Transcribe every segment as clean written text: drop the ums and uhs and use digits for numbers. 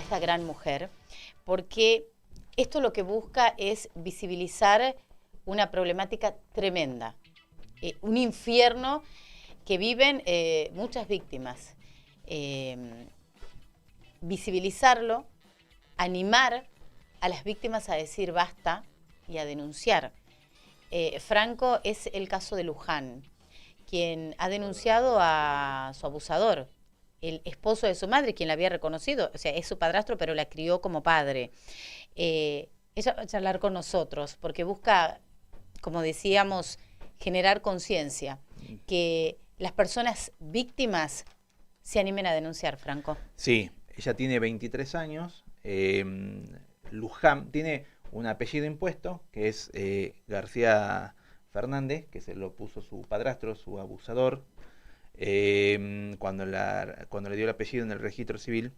esta gran mujer, porque esto lo que busca es visibilizar una problemática tremenda, un infierno que viven muchas víctimas. Visibilizarlo, animar a las víctimas a decir basta y a denunciar. Franco es el caso de Luján, quien ha denunciado a su abusador, el esposo de su madre, quien la había reconocido, o sea, es su padrastro, pero la crió como padre. Ella va a charlar con nosotros, porque busca, como decíamos, generar conciencia, que las personas víctimas se animen a denunciar, Franco. Sí, ella tiene 23 años, Luján tiene un apellido impuesto, que es García Fernández, que se lo puso su padrastro, su abusador, cuando le dio el apellido en el registro civil,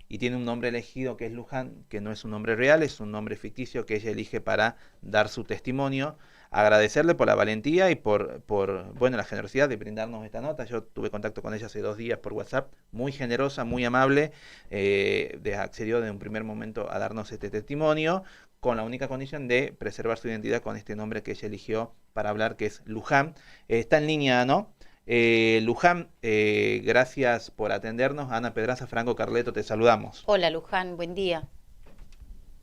y tiene un nombre elegido que es Luján, que no es un nombre real, es un nombre ficticio que ella elige para dar su testimonio. Agradecerle por la valentía y por bueno, la generosidad de brindarnos esta nota. Yo tuve contacto con ella hace 2 días por WhatsApp, muy generosa, muy amable, accedió de un primer momento a darnos este testimonio, con la única condición de preservar su identidad con este nombre que ella eligió para hablar, que es Luján. Está en línea, ¿no? Luján, gracias por atendernos. Ana Pedraza, Franco Carleto, te saludamos. Hola Luján, buen día.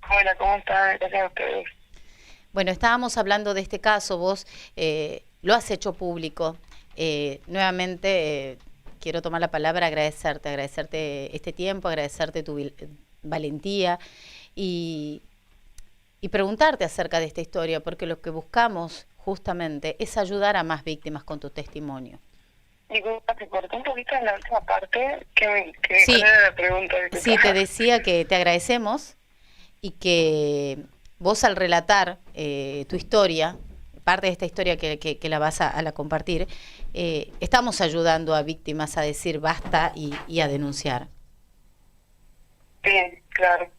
Hola, ¿cómo están? Gracias a ustedes. Bueno, estábamos hablando de este caso, vos lo has hecho público. Nuevamente quiero tomar la palabra, agradecerte este tiempo, agradecerte tu valentía y preguntarte acerca de esta historia, porque lo que buscamos justamente es ayudar a más víctimas con tu testimonio. Disculpa, te corté un poquito en la última parte, que Sí, era la pregunta. sí, te decía que te agradecemos y que vos al relatar tu historia, parte de esta historia que la vas a compartir, estamos ayudando a víctimas a decir basta y a denunciar. Sí, claro.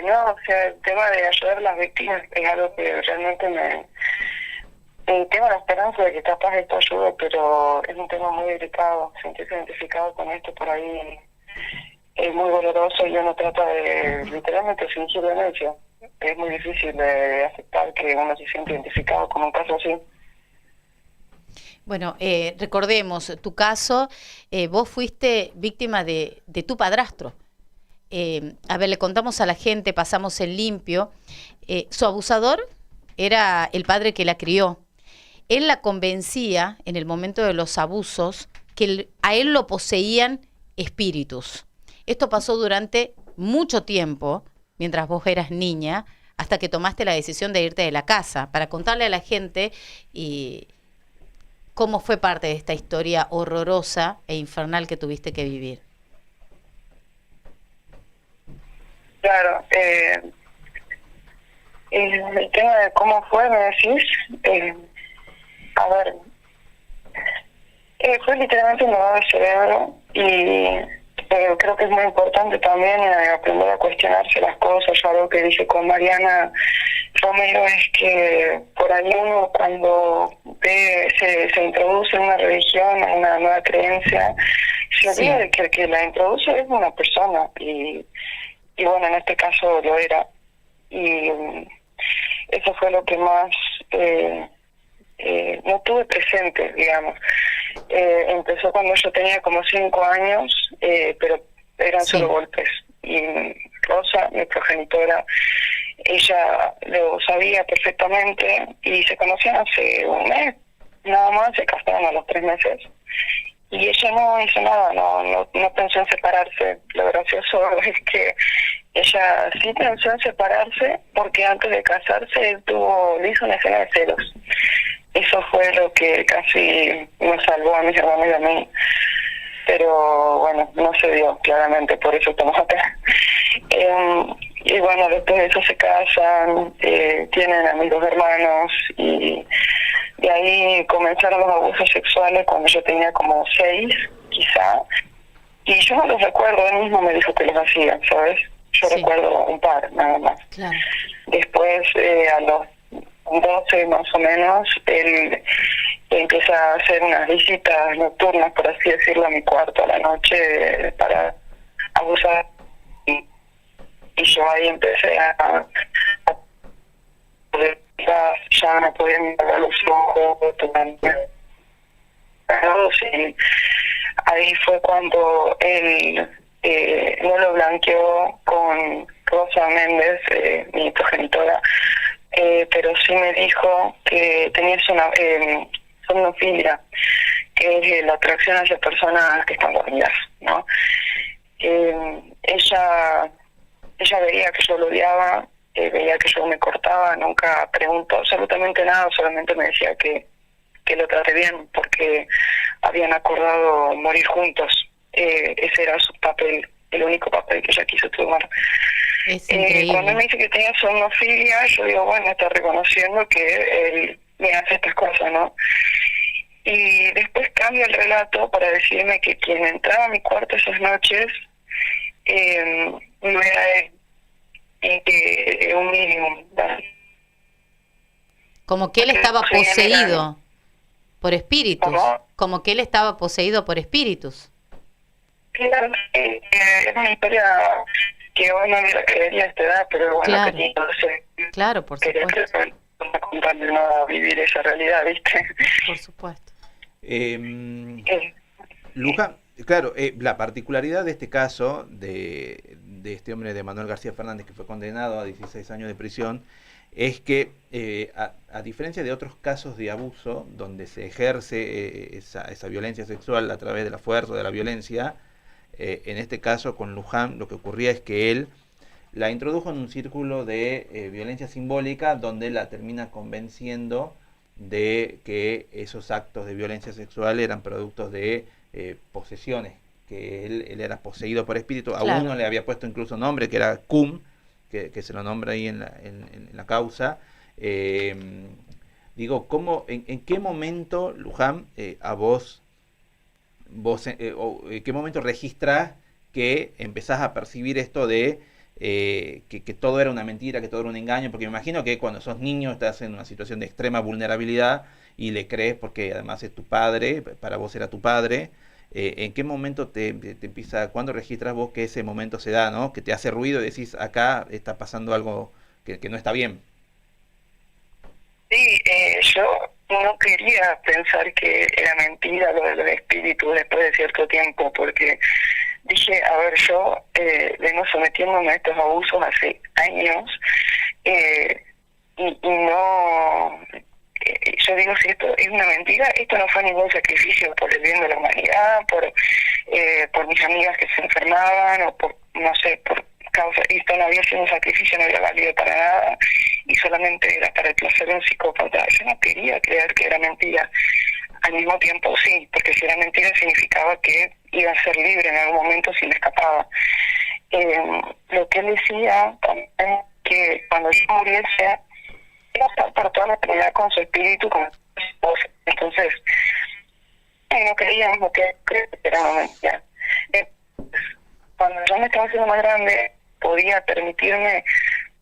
No, o sea, el tema de ayudar a las víctimas es algo que realmente tengo la esperanza de que capaz esto ayude, pero es un tema muy delicado. Sentirse identificado con esto por ahí es muy doloroso y uno trata de literalmente fingir demencia. Es muy difícil de aceptar que uno se siente identificado con un caso así. Bueno, recordemos tu caso, vos fuiste víctima de tu padrastro. A ver, le contamos a la gente, pasamos en limpio. Su abusador era el padre que la crió. Él la convencía en el momento de los abusos que a él lo poseían espíritus. Esto pasó durante mucho tiempo, mientras vos eras niña, hasta que tomaste la decisión de irte de la casa, para contarle a la gente cómo fue parte de esta historia horrorosa e infernal que tuviste que vivir. Claro, el tema de cómo fue, me decís, a ver, fue literalmente un lavado de cerebro y creo que es muy importante también aprender a cuestionarse las cosas. Algo que dice con Mariana Romero es que por ahí uno cuando se introduce en una religión, en una nueva creencia, se olvida de que el que la introduce es una persona y bueno, en este caso lo era. Y eso fue lo que más no tuve presente, digamos. Empezó cuando yo tenía como 5 años, pero eran solo golpes. Y Rosa, mi progenitora, ella lo sabía perfectamente y se conocían hace un mes, nada más, se casaron a los 3 meses. Y ella no hizo nada, no pensó en separarse. Lo gracioso es que ella sí pensó en separarse porque antes de casarse le hizo una escena de celos. Eso fue lo que casi nos salvó a mis hermanos y a mí. Pero bueno, no se dio, claramente, por eso estamos acá. Y bueno, después de eso se casan, tienen a mis 2 hermanos y de ahí comenzaron los abusos sexuales cuando yo tenía como 6, quizá. Y yo no los recuerdo, él mismo me dijo que los hacía, ¿sabes? Yo recuerdo un par, nada más. Claro. Después, a los 12 más o menos, él empieza a hacer unas visitas nocturnas, por así decirlo, a mi cuarto a la noche para abusar. Y yo ahí empecé a poder, ya no podía mirar a los ojos, y ahí fue cuando él no lo blanqueó con Rosa Méndez, mi progenitora, pero sí me dijo que tenía somnofilia, que es la atracción hacia personas que están dormidas, ¿no? Ella veía que yo lo odiaba, veía que yo me cortaba, nunca preguntó absolutamente nada, solamente me decía que lo traté bien, porque habían acordado morir juntos. Ese era su papel, el único papel que ella quiso tomar. Es increíble. Cuando me dice que tenía somnofilia, yo digo, bueno, está reconociendo que él me hace estas cosas, ¿no? Y después cambia el relato para decirme que quien entraba a mi cuarto esas noches no era él, y que un mínimo. Como que él estaba poseído por espíritus. ¿Cómo? Como que él estaba poseído por espíritus. Claro, es una historia que hoy no me la creería a esta edad, pero bueno, Claro. que no sé. Claro, por Quería supuesto. contarle, no vivir esa realidad, ¿viste? Por supuesto. Luján, claro, la particularidad de este caso, de este hombre de Manuel García Fernández, que fue condenado a 16 años de prisión, es que, a diferencia de otros casos de abuso, donde se ejerce esa violencia sexual a través de la fuerza o de la violencia, en este caso con Luján lo que ocurría es que él la introdujo en un círculo de violencia simbólica, donde la termina convenciendo de que esos actos de violencia sexual eran productos de posesiones, que él era poseído por espíritu. A Claro. uno le había puesto incluso nombre, que era Cum, que se lo nombra ahí en la causa. Digo, ¿en qué momento, Luján, a vos ¿en qué momento registrás que empezás a percibir esto de que todo era una mentira, que todo era un engaño? Porque me imagino que cuando sos niño estás en una situación de extrema vulnerabilidad y le crees porque además es tu padre, para vos era tu padre. ¿En qué momento te empieza, cuándo registras vos que ese momento se da, ¿no? Que te hace ruido y decís, acá está pasando algo que no está bien? Sí, yo no quería pensar que era mentira lo de los espíritus después de cierto tiempo, porque dije, a ver, yo vengo sometiéndome a estos abusos hace años, y no, yo digo, si esto es una mentira, esto no fue ningún sacrificio por el bien de la humanidad, por mis amigas que se enfermaban, o por, no sé, por causa, esto no había sido un sacrificio, no había valido para nada, y solamente era para el placer de un psicópata. Yo no quería creer que era mentira. Al mismo tiempo sí, porque si era mentira significaba que iba a ser libre en algún momento si me escapaba. Lo que él decía también, que cuando yo muriese iba a estar para toda la eternidad con su espíritu, con su esposa. Entonces, no creíamos que era una mentira. Cuando yo me estaba haciendo más grande, podía permitirme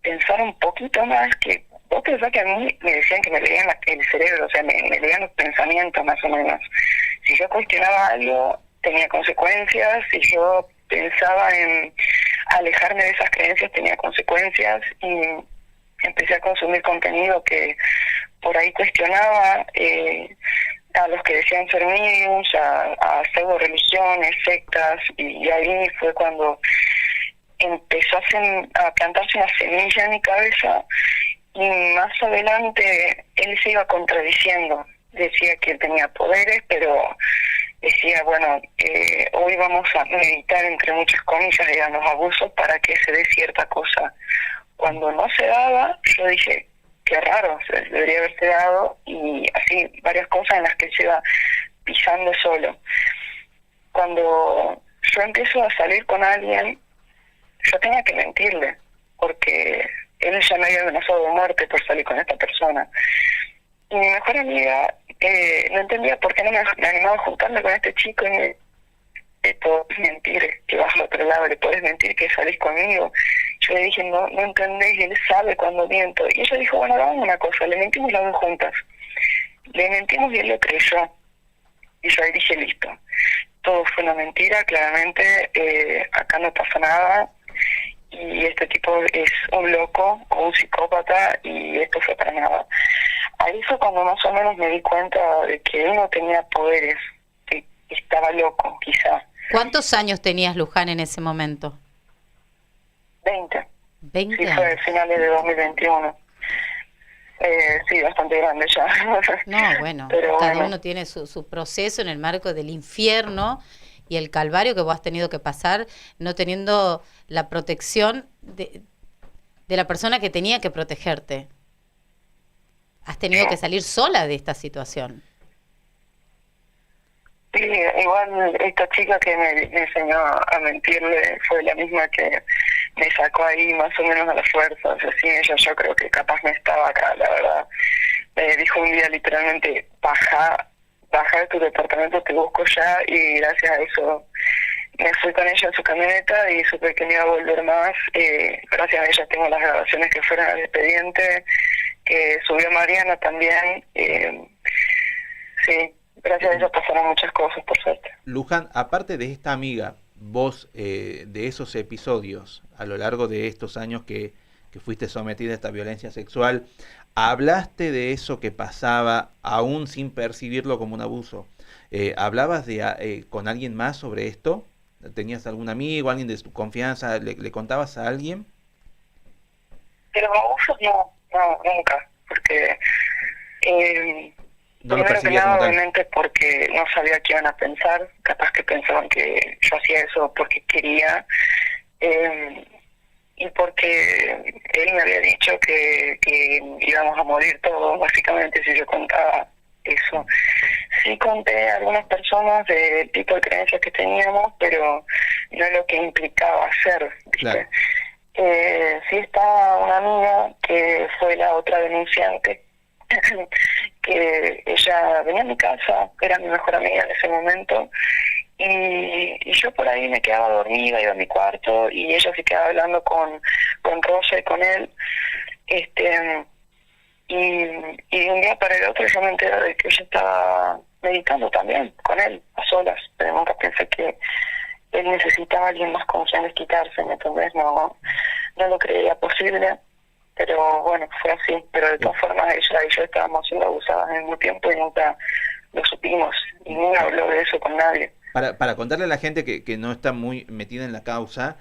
pensar un poquito más, que vos pensás que a mí me decían que me leían el cerebro, o sea, me leían los pensamientos más o menos. Si yo cuestionaba algo, tenía consecuencias. Si yo pensaba en alejarme de esas creencias, tenía consecuencias. Y empecé a consumir contenido que por ahí cuestionaba a los que decían ser mediums, a pseudo religiones, sectas, y ahí fue cuando empezó a plantarse una semilla en mi cabeza, y más adelante él se iba contradiciendo. Decía que él tenía poderes, pero decía, bueno, hoy vamos a meditar, entre muchas comillas, digamos, abusos para que se dé cierta cosa. Cuando no se daba, yo dije, qué raro, se debería haberse dado, y así varias cosas en las que se iba pisando solo. Cuando yo empiezo a salir con alguien, yo tenía que mentirle, porque él ya me había amenazado de muerte por salir con esta persona. Y mi mejor amiga no entendía por qué no me animaba a juntarme con este chico, y me podés mentir que vas al otro lado, le podés mentir que salís conmigo. Yo le dije, no entendés, y él sabe cuando miento. Y ella dijo, bueno, hagamos una cosa, le mentimos las dos juntas. Le mentimos y él lo creyó. Y yo ahí dije, listo. Todo fue una mentira, claramente, acá no pasa nada. y este tipo es un loco o un psicópata y esto fue para nada. Ahí fue cuando más o menos me di cuenta de que él no tenía poderes, que estaba loco quizá. ¿Cuántos años tenías, Luján, en ese momento? 20. 20 Sí, años. fue a finales de 2021. Sí, bastante grande ya. No, bueno, pero cada bueno, uno tiene su proceso en el marco del infierno y el calvario que vos has tenido que pasar no teniendo la protección de la persona que tenía que protegerte. Has tenido que salir sola de esta situación. sí, igual esta chica que me enseñó a mentirle fue la misma que me sacó ahí más o menos a la fuerza. O sea, sin ella yo creo que capaz no estaba acá, la verdad. Me dijo un día literalmente, baja de tu departamento, te busco ya, y gracias a eso me fui con ella en su camioneta y supe que no iba a volver más. Gracias a ella tengo las grabaciones que fueron al expediente, que subió Mariana también. Sí, gracias a ella pasaron muchas cosas, por suerte. Luján, aparte de esta amiga, vos de esos episodios a lo largo de estos años que fuiste sometida a esta violencia sexual, ¿hablaste de eso que pasaba aún sin percibirlo como un abuso? ¿Hablabas con alguien más sobre esto? ¿Tenías algún amigo, alguien de tu confianza? ¿Le contabas a alguien? Pero abusos no, nunca, porque No lo primero que percibías nada, como tal. obviamente, porque no sabía qué iban a pensar, capaz que pensaban que yo hacía eso porque quería, y porque él me había dicho que íbamos a morir todos, básicamente, si yo contaba eso. Sí conté a algunas personas del tipo de creencias que teníamos, pero no lo que implicaba hacer, ¿viste? Claro. Sí está una amiga que fue la otra denunciante, que ella venía a mi casa, era mi mejor amiga en ese momento, y yo por ahí me quedaba dormida, iba a mi cuarto y ella se quedaba hablando con Rosa y con él, y de un día para el otro yo me entero de que ella estaba meditando también con él, a solas, pero nunca pensé que él necesitaba a alguien más con quien desquitarse, entonces no lo creía posible, pero bueno, fue así. Pero de todas formas ella y yo estábamos siendo abusadas al mismo tiempo y nunca lo supimos, y ni habló de eso con nadie. Para contarle a la gente que no está muy metida en la causa,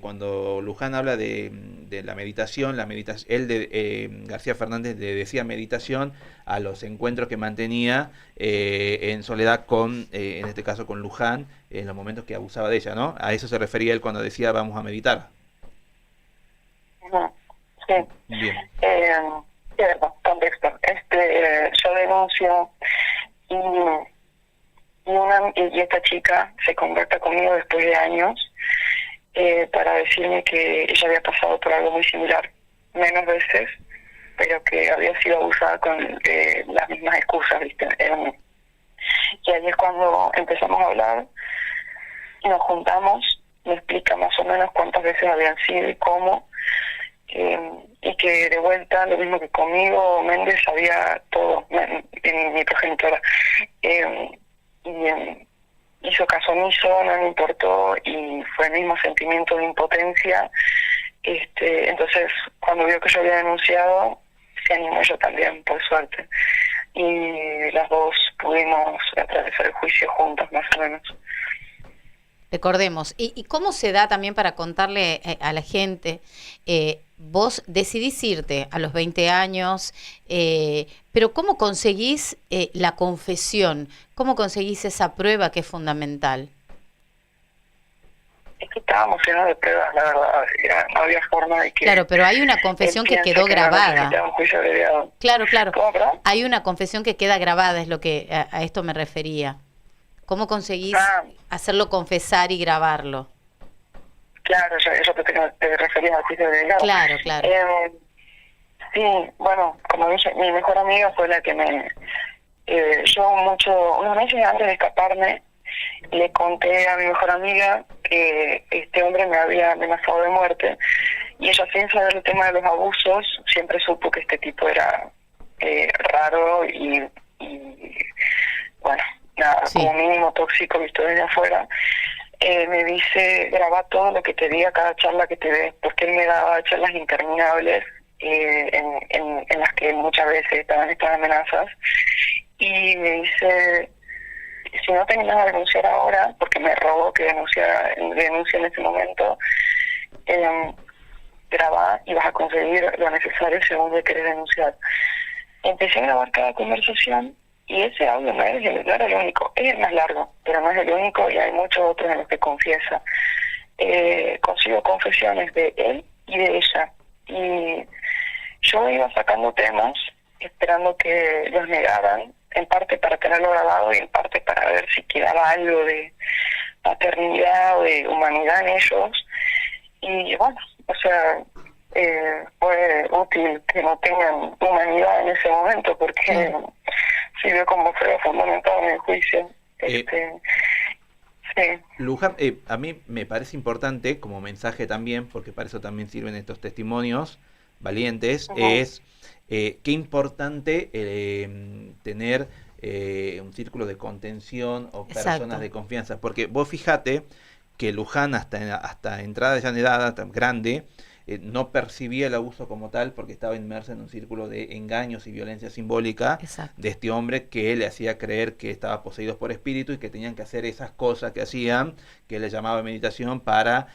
cuando Luján habla de la meditación, García Fernández le decía meditación a los encuentros que mantenía en soledad con, en este caso con Luján, en los momentos que abusaba de ella, ¿no? A eso se refería él cuando decía vamos a meditar. Sí. Bien. Cierto, contexto. Yo denuncio y esta chica se contacta conmigo después de años para decirme que ella había pasado por algo muy similar, menos veces, pero que había sido abusada con las mismas excusas, ¿viste? Y ahí es cuando empezamos a hablar, nos juntamos, me explica más o menos cuántas veces habían sido y cómo, y que de vuelta, lo mismo que conmigo, Méndez sabía todo, mi progenitora. Hizo caso omiso, no me importó, y fue el mismo sentimiento de impotencia. Entonces, cuando vio que yo había denunciado, se animó yo también, por suerte. Y las dos pudimos atravesar el juicio juntas, más o menos. Recordemos, ¿y cómo se da también para contarle a la gente? Vos decidís irte a los 20 años, pero ¿cómo conseguís la confesión? ¿Cómo conseguís esa prueba que es fundamental? Es que estábamos llenos de pruebas, la verdad, no había forma de que... Claro, pero hay una confesión que quedó grabada. No, un juicio abreviado. Claro. ¿Cómo, perdón? Hay una confesión que queda grabada, es lo que a esto me refería. ¿Cómo conseguís hacerlo confesar y grabarlo? Claro, yo te refería al juicio abreviado. Claro. Sí, bueno, como dije, mi mejor amiga fue la que unos meses antes de escaparme, le conté a mi mejor amiga que este hombre me había amenazado de muerte, y ella, sin saber el tema de los abusos, siempre supo que este tipo era raro y bueno, nada, Sí. como mínimo tóxico visto desde afuera. me dice, graba todo lo que te diga cada charla que te dé, porque él me daba charlas interminables en las que muchas veces estaban estas amenazas, y me dice, si no te animas a denunciar ahora, porque me rogó que denuncie en ese momento, grabá y vas a conseguir lo necesario según que querés denunciar. Empecé a grabar cada conversación, y ese audio no era el único, es el más largo, pero no es el único, y hay muchos otros en los que confiesa. Consigo confesiones de él y de ella, y yo iba sacando temas esperando que los negaran, en parte para tenerlo grabado y en parte para ver si quedaba algo de paternidad o de humanidad en ellos. Y bueno, o sea, fue útil que no tengan humanidad en ese momento, porque sirvió como prueba fundamental en el juicio. Sí. Luján, a mí me parece importante como mensaje también, porque para eso también sirven estos testimonios valientes, es qué importante tener un círculo de contención o personas de confianza, porque vos fíjate que Luján hasta entrada ya en edad tan grande no percibía el abuso como tal, porque estaba inmerso en un círculo de engaños y violencia simbólica de este hombre que le hacía creer que estaba poseído por espíritu y que tenían que hacer esas cosas que hacían, que él le llamaba meditación para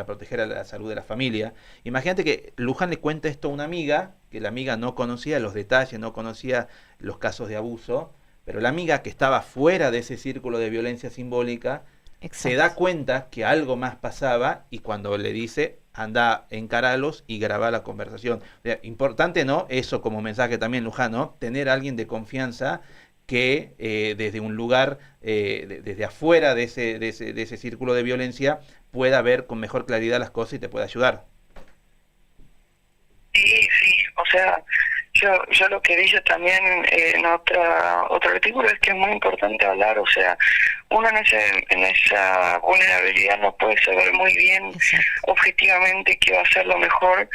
proteger a la salud de la familia. Imagínate que Luján le cuenta esto a una amiga, que la amiga no conocía los detalles, no conocía los casos de abuso, pero la amiga, que estaba fuera de ese círculo de violencia simbólica, se da cuenta que algo más pasaba, y cuando le dice, anda, encaralos y graba la conversación. O sea, importante, ¿no? Eso como mensaje también, Luján, ¿no? Tener a alguien de confianza que desde un lugar, desde afuera de ese círculo de violencia, pueda ver con mejor claridad las cosas y te pueda ayudar. Sí, o sea, yo lo que dije también en otro artículo es que es muy importante hablar, o sea, uno en esa vulnerabilidad no puede saber muy bien objetivamente qué va a ser lo mejor,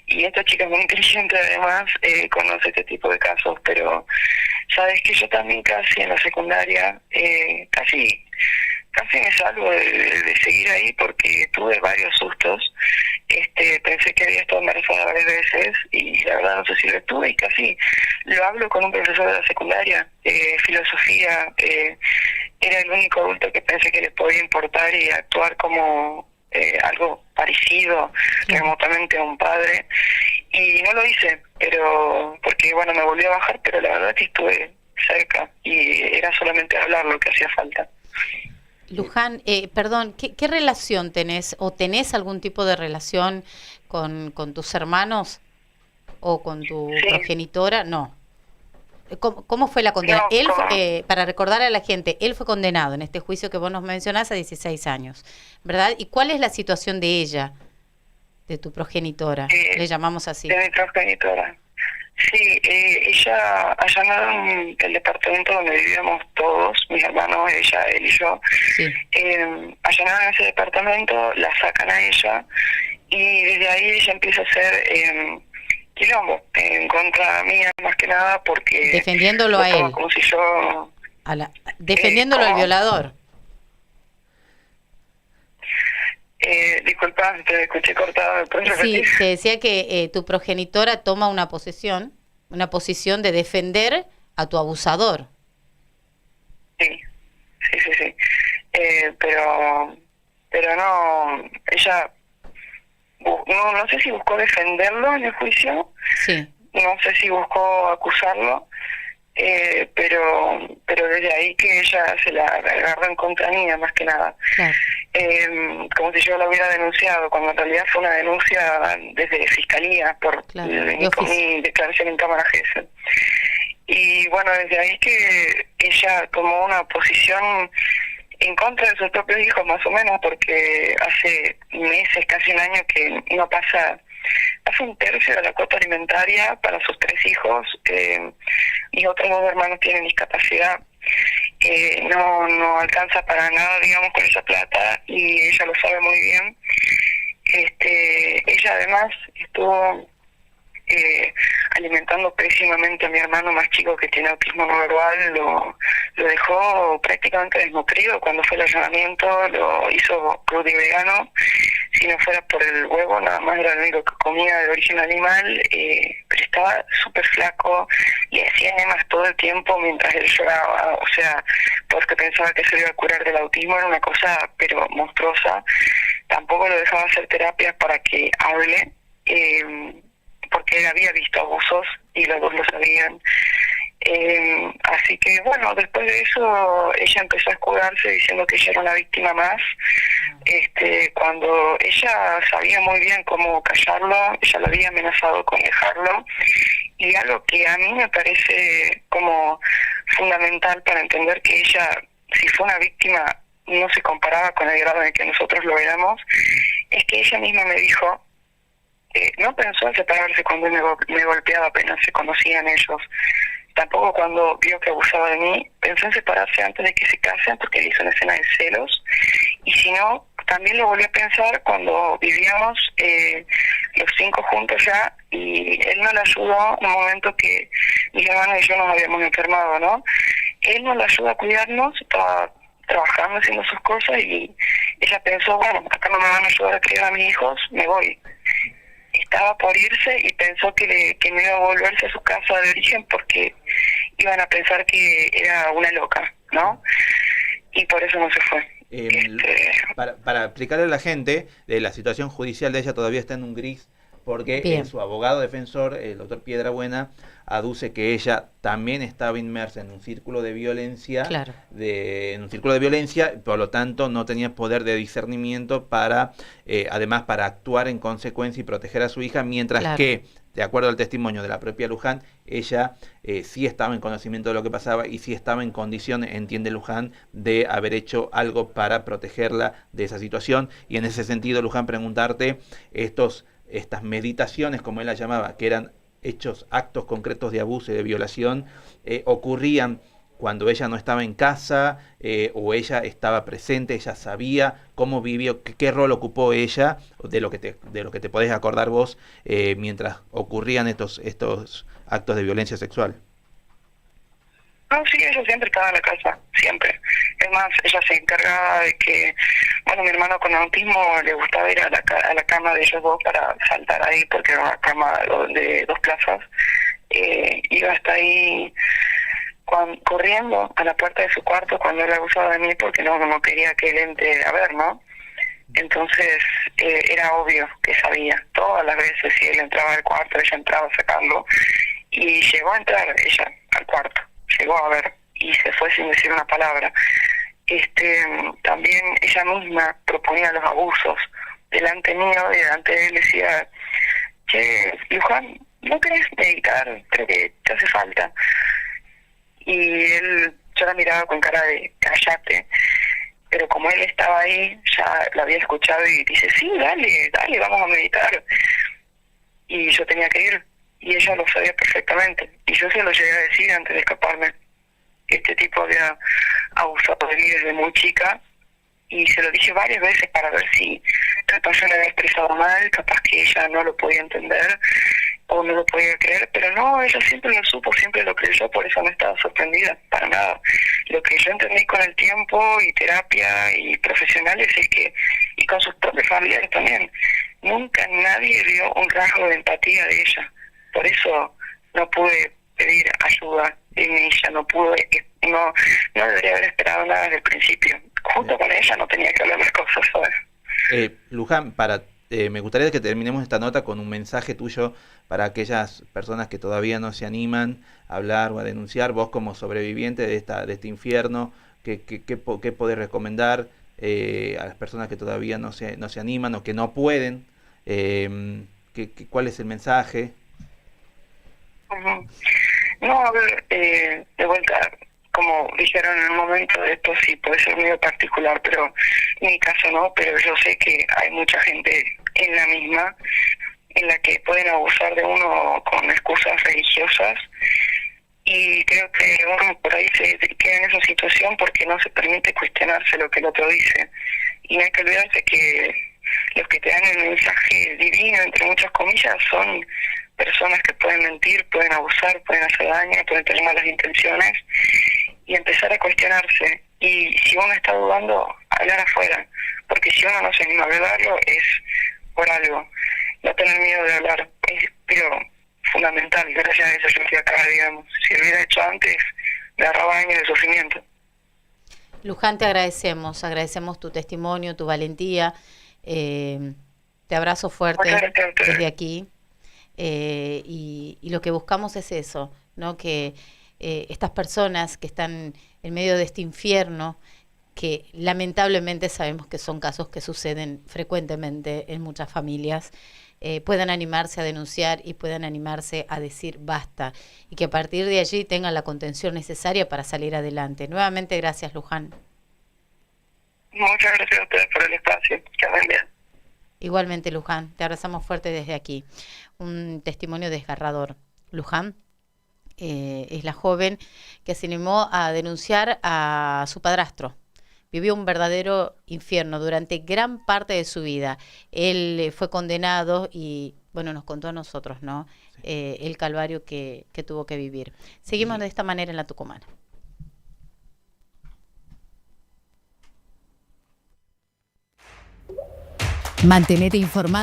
y esta chica es muy inteligente además, conoce este tipo de casos, pero sabes que yo también casi en la secundaria, casi me salvo de seguir ahí, porque tuve varios sustos. Pensé que había estado embarazada varias veces y la verdad no sé si lo estuve, y casi lo hablo con un profesor de la secundaria, filosofía, era el único adulto que pensé que le podía importar y actuar como algo parecido remotamente a un padre, y no lo hice, pero porque bueno, me volví a bajar, pero la verdad que estuve cerca y era solamente hablar lo que hacía falta. Luján, perdón, ¿qué relación tenés, o tenés algún tipo de relación con tus hermanos o con tu progenitora? No. ¿Cómo fue la condena? No, Él, para recordar a la gente, él fue condenado en este juicio que vos nos mencionás a 16 años, ¿verdad? ¿Y cuál es la situación de ella, de tu progenitora? Le llamamos así. De mi progenitora. Sí, ella allanaron el departamento donde vivíamos todos, mis hermanos, ella, él y yo. Allanaron ese departamento, la sacan a ella, y desde ahí ella empieza a hacer quilombo en contra mía, más que nada, porque defendiéndolo a él, como si yo defendiéndolo al violador. Disculpa, te escuché cortado. Sí, te decía que tu progenitora toma una posición de defender a tu abusador. Sí. Pero no, ella no sé si buscó defenderlo en el juicio, no sé si buscó acusarlo, pero desde ahí que ella se la agarró en contra mía, más que nada. Como si yo la hubiera denunciado, cuando en realidad fue una denuncia desde Fiscalía por mi declaración en Cámara Gesell. Y bueno, desde ahí que ella tomó una posición en contra de sus propios hijos, más o menos, porque hace meses, casi un año, que no pasa un tercio de la cuota alimentaria para sus 3 hijos. Mis otros 2 hermanos tienen discapacidad, no alcanza para nada, digamos, con esa plata, y ella lo sabe muy bien. Ella además estuvo alimentando pésimamente a mi hermano más chico que tiene autismo no verbal, lo dejó prácticamente desnutrido cuando fue el allanamiento, lo hizo crudo y vegano, si no fuera por el huevo, nada más era lo único que comía de origen animal, pero estaba súper flaco y hacía enemas todo el tiempo mientras él lloraba, o sea, porque pensaba que se iba a curar del autismo, era una cosa pero monstruosa. Tampoco lo dejaba hacer terapias para que hable, porque él había visto abusos y los dos lo sabían. Así que bueno, después de eso ella empezó a escudarse diciendo que ella era una víctima más, cuando ella sabía muy bien cómo callarlo, ella lo había amenazado con dejarlo, y algo que a mí me parece como fundamental para entender que ella, si fue una víctima, no se comparaba con el grado en que nosotros lo éramos, es que ella misma me dijo, no pensó en separarse cuando me golpeaba, apenas se conocían ellos. Tampoco cuando vio que abusaba de mí, pensó en separarse antes de que se casen porque le hizo una escena de celos. Y si no, también lo volví a pensar cuando vivíamos los 5 juntos ya, y él no le ayudó en un momento que mis hermanos y yo nos habíamos enfermado, ¿no? Él nos la ayudó a cuidarnos, estaba trabajando, haciendo sus cosas, y ella pensó, bueno, acá no me van a ayudar a criar a mis hijos, me voy. Estaba por irse y pensó que no iba a volverse a su casa de origen porque iban a pensar que era una loca, ¿no? Y por eso no se fue. Para explicarle a la gente, la situación judicial de ella todavía está en un gris, porque su abogado defensor, el doctor Piedrabuena, aduce que ella también estaba inmersa en un círculo de violencia, por lo tanto no tenía poder de discernimiento para, además, para actuar en consecuencia y proteger a su hija, mientras que, de acuerdo al testimonio de la propia Luján, ella sí estaba en conocimiento de lo que pasaba y sí estaba en condición, entiende Luján, de haber hecho algo para protegerla de esa situación. Y en ese sentido, Luján, preguntarte, estas meditaciones, como él las llamaba, que eran actos concretos de abuso y de violación, ocurrían cuando ella no estaba en casa, o ella estaba presente, ella sabía cómo vivió, qué rol ocupó ella, de lo que te podés acordar vos, mientras ocurrían estos actos de violencia sexual. No, sí, ella siempre estaba en la casa, siempre. Es más, ella se encargaba de que, bueno, mi hermano con autismo le gustaba ir a la cama de ellos dos para saltar ahí, porque era una cama de 2 plazas. Iba hasta ahí corriendo a la puerta de su cuarto cuando él abusaba de mí, porque no quería que él entre a ver, ¿no? Entonces era obvio que sabía. Todas las veces si él entraba al cuarto, ella entraba a sacarlo, y llegó a entrar ella al cuarto. Llegó a ver y se fue sin decir una palabra. También ella misma proponía los abusos delante mío y delante de él. Decía, che, Luján, ¿no querés meditar? Creo que te hace falta. Y yo la miraba con cara de cállate, pero como él estaba ahí, ya lo había escuchado y dice, sí, dale, vamos a meditar. Y yo tenía que ir. Y ella lo sabía perfectamente. Y yo se lo llegué a decir antes de escaparme. Este tipo había abusado de mí desde muy chica. Y se lo dije varias veces para ver si capaz yo le había expresado mal, capaz que ella no lo podía entender o no lo podía creer. Pero no, ella siempre lo supo, siempre lo creyó, por eso no estaba sorprendida, para nada. Lo que yo entendí con el tiempo y terapia y profesionales es que, y con sus propios familiares también, nunca nadie vio un rasgo de empatía de ella. Por eso no pude pedir ayuda en ella, no debería haber esperado nada desde el principio. Junto con ella no tenía que hablar las cosas, ¿sabes? Luján, me gustaría que terminemos esta nota con un mensaje tuyo para aquellas personas que todavía no se animan a hablar o a denunciar. Vos, como sobreviviente de este infierno, ¿qué podés recomendar a las personas que todavía no se animan o que no pueden? ¿Cuál es el mensaje? No, a ver, de vuelta, como dijeron en un momento, esto sí puede ser medio particular, pero en mi caso no, pero yo sé que hay mucha gente en la misma, en la que pueden abusar de uno con excusas religiosas, y creo que uno por ahí se queda en esa situación porque no se permite cuestionarse lo que el otro dice, y no hay que olvidarse que los que te dan el mensaje divino, entre muchas comillas, son personas que pueden mentir, pueden abusar, pueden hacer daño, pueden tener malas intenciones, y empezar a cuestionarse. Y si uno está dudando, hablar afuera, porque si uno no se anima a hablarlo es por algo. No tener miedo de hablar es, pero fundamental. Gracias a eso yo estoy acá, digamos. Si lo hubiera hecho antes, me agarraba años de sufrimiento. Luján, te agradecemos tu testimonio, tu valentía. Te abrazo fuerte desde aquí. Y lo que buscamos es eso, ¿no? Que estas personas que están en medio de este infierno, que lamentablemente sabemos que son casos que suceden frecuentemente en muchas familias, puedan animarse a denunciar y puedan animarse a decir basta, y que a partir de allí tengan la contención necesaria para salir adelante. Nuevamente, gracias, Luján. Muchas gracias a ustedes por el espacio. Que anden bien. Igualmente, Luján, te abrazamos fuerte desde aquí. Un testimonio desgarrador. Luján es la joven que se animó a denunciar a su padrastro. Vivió un verdadero infierno durante gran parte de su vida. Él fue condenado y, bueno, nos contó a nosotros, ¿no? Sí. El calvario que tuvo que vivir. Seguimos de esta manera en La Tucumana. Mantenete informado.